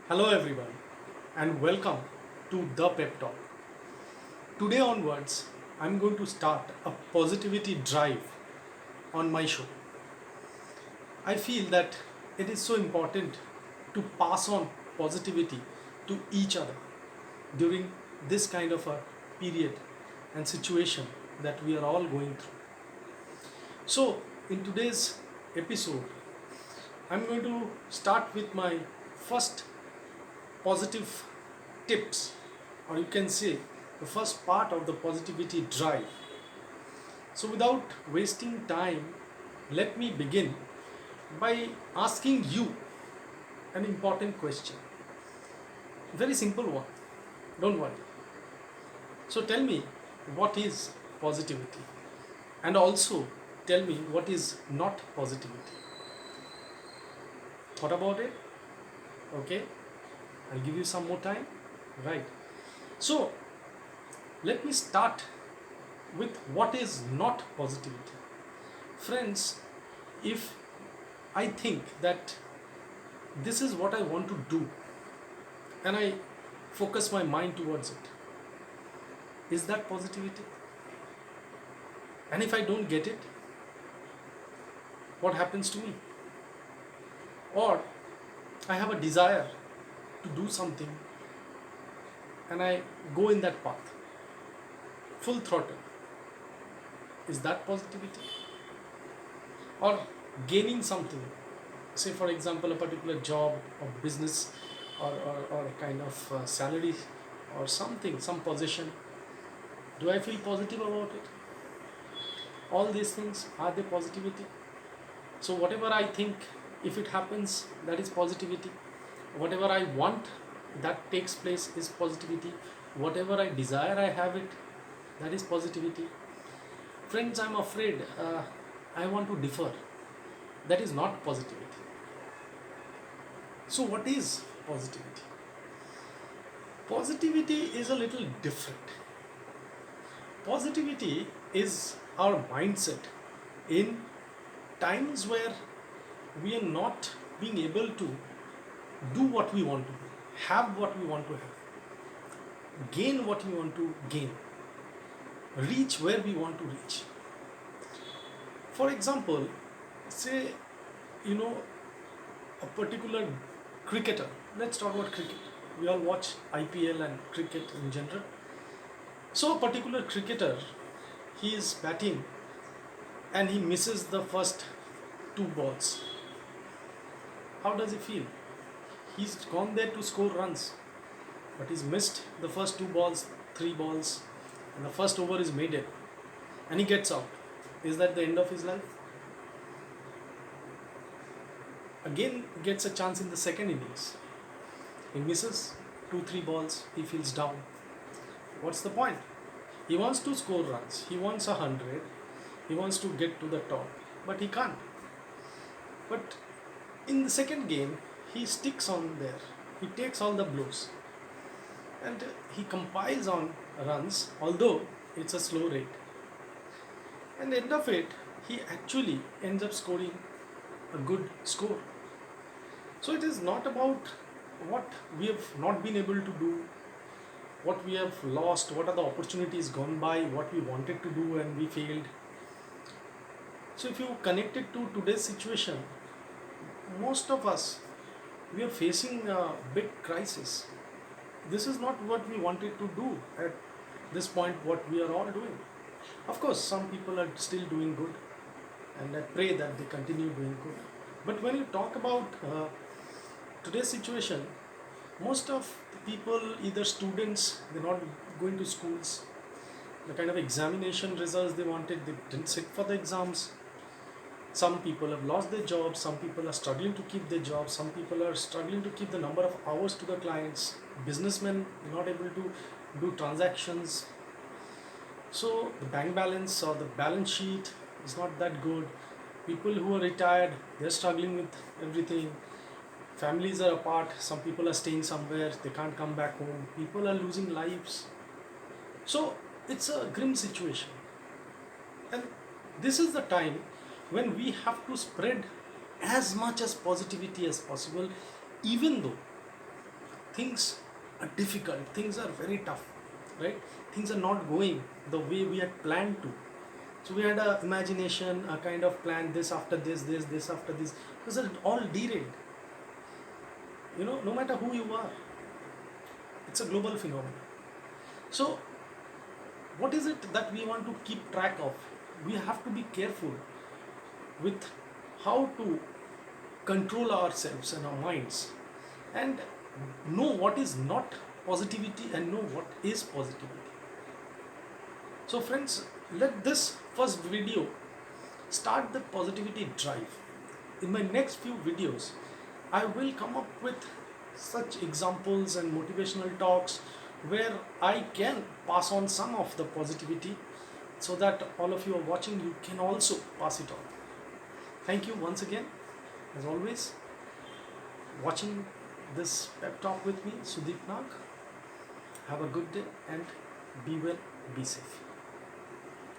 Hello, everyone, and welcome to the Pep Talk. Today onwards, I'm going to start a positivity drive on my show. I feel that it is so important to pass on positivity to each other during this kind of a period and situation that we are all going through. So, in today's episode, I'm going to start with my first positive tips, or you can say the first part of the positivity drive. So, without wasting time, let me begin by asking you an important question. Very simple one. Don't worry. So, tell me what is positivity, and also tell me what is not positivity. What about it? Okay, I'll give you some more time. Right. So, let me start with what is not positivity. Friends, if I think that this is what I want to do and I focus my mind towards it, is that positivity? And if I don't get it, what happens to me? Or I have a desire to do something and I go in that path, full throttle, is that positivity? Or gaining something, say for example a particular job or business, or kind of salary or something, some position, do I feel positive about it? All these things, are they positivity? So whatever I think, if it happens, that is positivity. Whatever I want, that takes place, is positivity. Whatever I desire, I have it, that is positivity. Friends, I'm afraid I want to differ. That is not positivity. So what is positivity? Positivity is a little different. Positivity is our mindset in times where we are not being able to do what we want to do, have what we want to have, gain what we want to gain, reach where we want to reach. For example, say, you know, a particular cricketer, let's talk about cricket. We all watch IPL and cricket in general. So, a particular cricketer, he is batting and he misses the first two balls. How does he feel? He's gone there to score runs, but he's missed the first two balls, three balls, and the first over is made it, and he gets out. Is that the end of his life? Again, gets a chance in the second innings. He misses two, three balls, he feels down. What's the point? He wants to score runs, he wants 100, he wants to get to the top, but he can't. But in the second game, he sticks on there, he takes all the blows, and he compiles on runs, although it's a slow rate. And end of it, he actually ends up scoring a good score. So it is not about what we have not been able to do, what we have lost, what are the opportunities gone by, what we wanted to do and we failed. So if you connect it to today's situation, most of us, we are facing a big crisis. This is not what we wanted to do at this point, what we are all doing. Of course, some people are still doing good, and I pray that they continue doing good. But when you talk about today's situation, most of the people, either students, they're not going to schools, the kind of examination results they wanted, they didn't sit for the exams. Some people have lost their jobs, some people are struggling to keep their jobs, some people are struggling to keep the number of hours to the clients, businessmen not able to do transactions. So the bank balance or the balance sheet is not that good. People who are retired, they're struggling with everything. Families are apart, some people are staying somewhere, they can't come back home, people are losing lives. So it's a grim situation, and this is the time when we have to spread as much as positivity as possible, even though things are difficult, things are very tough, right? Things are not going the way we had planned to. So we had a imagination, a kind of plan, this after this after this. It was all derailed. No matter who you are, it's a global phenomenon. So what is it that we want to keep track of? We have to be careful with how to control ourselves and our minds, and know what is not positivity and know what is positivity. So friends, let this first video start the positivity drive. In my next few videos, I will come up with such examples and motivational talks where I can pass on some of the positivity, so that all of you are watching, you can also pass it on. Thank you once again, as always, watching this pep talk with me, Sudeep Nag. Have a good day and be well, be safe.